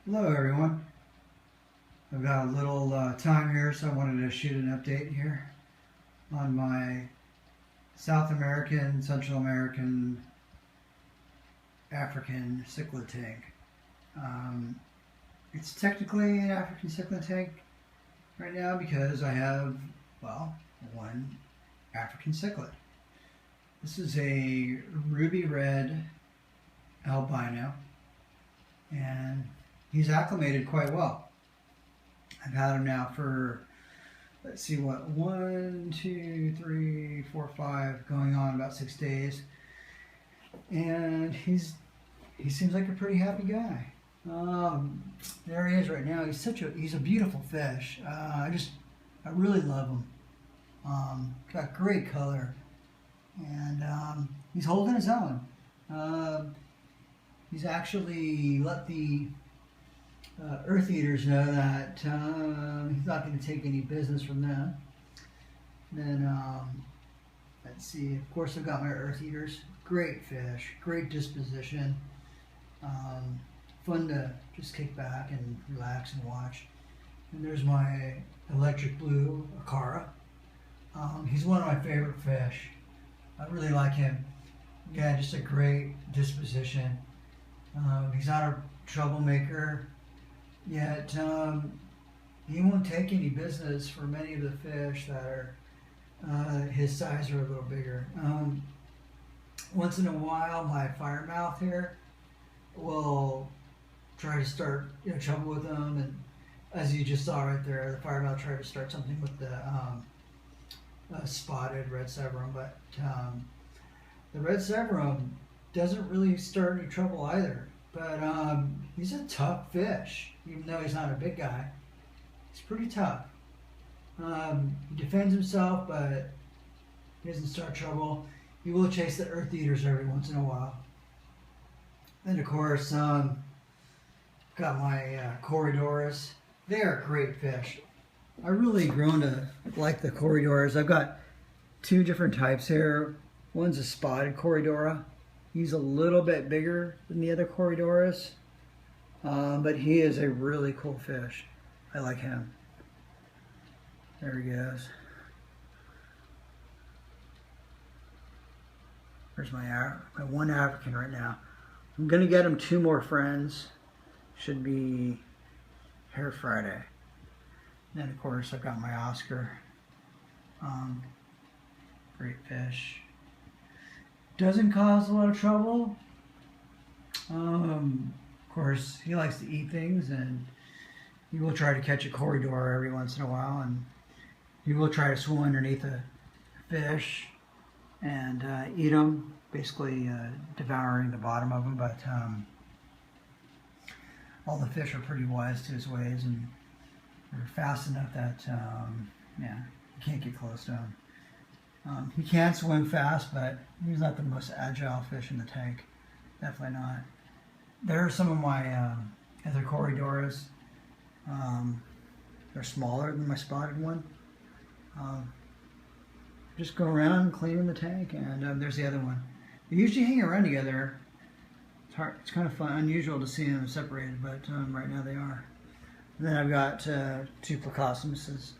Hello everyone. I've got a little time here, so I wanted to shoot an update here on my South American, Central American, African cichlid tank. It's technically an African cichlid tank right now because I have, well, one African cichlid. This is a ruby red albino, and he's acclimated quite well. I've had him now for, let's see, what, 1, 2, 3, 4, 5, going on about 6 days. And he seems like a pretty happy guy. There he is right now. He's a beautiful fish. I really love him. Got great color, and he's holding his own. He's actually let the earth eaters know that he's not going to take any business from them. Then let's see, of course I've got my earth eaters. Great fish, great disposition, fun to just kick back and relax and watch. And there's my electric blue Akara. He's one of my favorite fish. I really like him. Yeah, just a great disposition. He's not a troublemaker, yet he won't take any business for many of the fish that are his size or a little bigger. Once in a while, my firemouth here will try to start trouble with them, and as you just saw right there, the firemouth tried to start something with the spotted red severum, but the red severum doesn't really start any trouble either. But he's a tough fish, even though he's not a big guy. He's pretty tough. He defends himself, but he doesn't start trouble. He will chase the earth eaters every once in a while. And of course, got my Corridoras. They are great fish. I really grown to like the Corridoras. I've got two different types here. One's a spotted Corridora. He's a little bit bigger than the other Corridoras, but he is a really cool fish. I like him. There he goes. There's my one African right now. I'm gonna get him 2 more friends. Should be here Friday. Then of course I've got my Oscar. Great fish. Doesn't cause a lot of trouble. Of course, he likes to eat things, and he will try to catch a corridor every once in a while, and he will try to swim underneath a fish and eat them, basically devouring the bottom of them. But all the fish are pretty wise to his ways, and they're fast enough that yeah, you can't get close to him. He can swim fast, but he's not the most agile fish in the tank. Definitely not. There are some of my other Corridoras. They're smaller than my spotted one. Just go around cleaning the tank, and there's the other one. They usually hang around together. It's hard. It's kind of fun, unusual to see them separated, but right now they are. And then I've got 2 Placosimuses.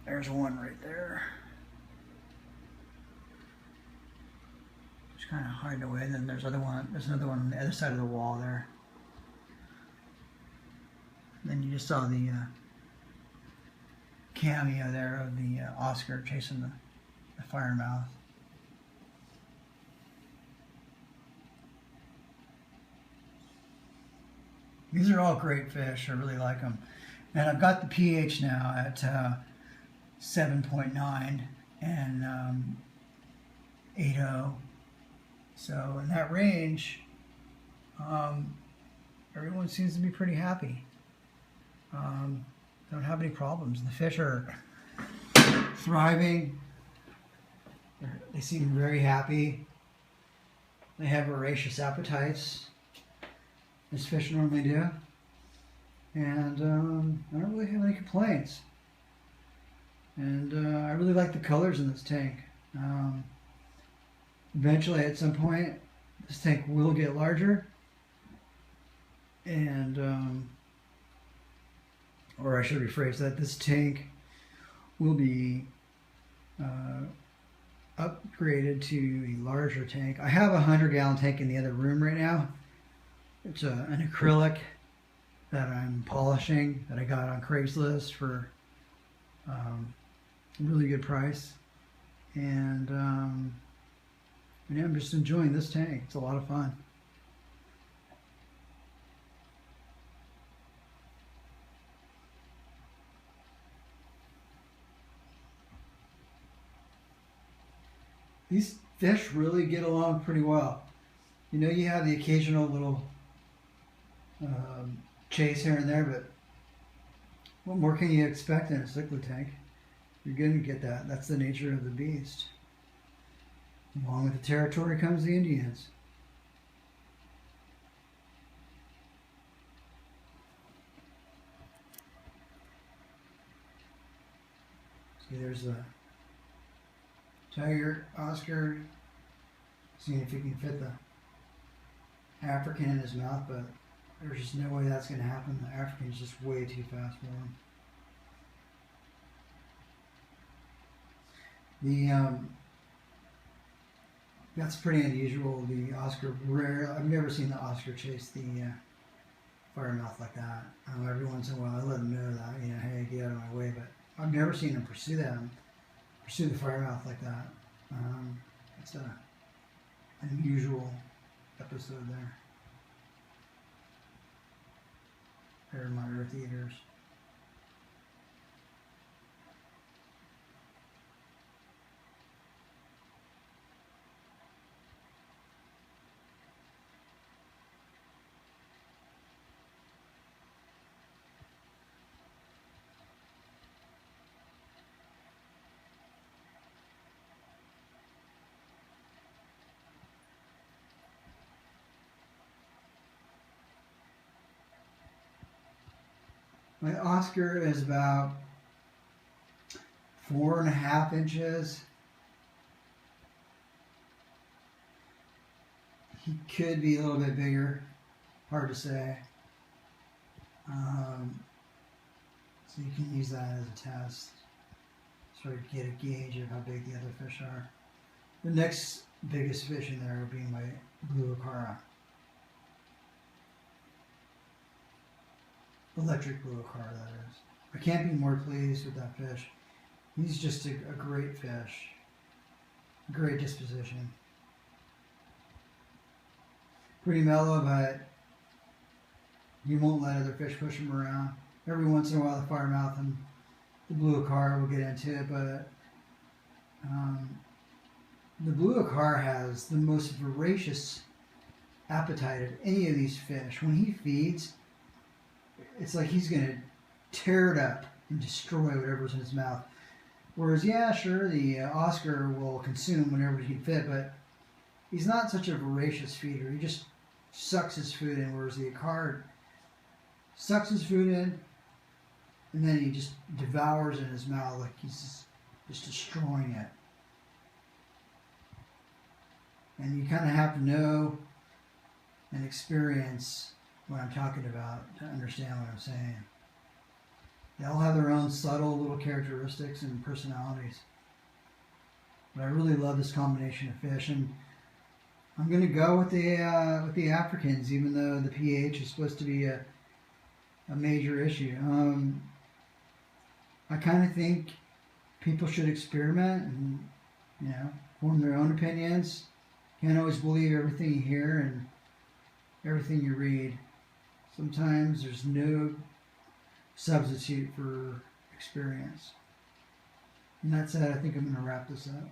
There's one right there. Just kind of hiding away. And then there's another one on the other side of the wall there. And then you just saw the cameo there of the Oscar chasing the firemouth. These are all great fish. I really like them. And I've got the pH now at 7.9 and 8.0. So in that range, everyone seems to be pretty happy. Don't have any problems. The fish are thriving. They seem very happy. They have voracious appetites, as fish normally do. And I don't really have any complaints. And I really like the colors in this tank. Eventually, at some point, this tank will get larger. And or I should rephrase that, this tank will be upgraded to a larger tank. I have a 100-gallon tank in the other room right now. It's an acrylic that I'm polishing that I got on Craigslist for a really good price. And yeah, I'm just enjoying this tank. It's a lot of fun. These fish really get along pretty well. You know, you have the occasional little chase here and there, but what more can you expect in a cichlid tank? You're going to get that. That's the nature of the beast. Along with the territory comes the Indians. See, there's the tiger, Oscar, seeing if he can fit the African in his mouth, but there's just no way that's going to happen. The African's just way too fast for him. That's pretty unusual. The Oscar, I've never seen the Oscar chase the firemouth like that. Every once in a while I let him know that, you know, hey, get out of my way, but I've never seen him pursue the firemouth like that. It's an unusual episode there. They're my earth eaters. My Oscar is about 4.5 inches. He could be a little bit bigger, hard to say. So you can use that as a test, sort of get a gauge of how big the other fish are. The next biggest fish in there will be my blue acara. Electric blue acara, that is. I can't be more pleased with that fish. He's just a great fish. Great disposition. Pretty mellow, but he won't let other fish push him around. Every once in a while the firemouth and the blue acara will get into it, but the blue acara has the most voracious appetite of any of these fish. When he feeds, it's like he's going to tear it up and destroy whatever's in his mouth. Whereas, yeah, sure, the Oscar will consume whenever he can fit, but he's not such a voracious feeder. He just sucks his food in, whereas the acara sucks his food in, and then he just devours it in his mouth like he's just destroying it. And you kind of have to know and experience what I'm talking about to understand what I'm saying. They all have their own subtle little characteristics and personalities. But I really love this combination of fish, and I'm going to go with the Africans, even though the pH is supposed to be a major issue. I kind of think people should experiment and, you know, form their own opinions. Can't always believe everything you hear and everything you read. Sometimes there's no substitute for experience. And that said, I think I'm going to wrap this up.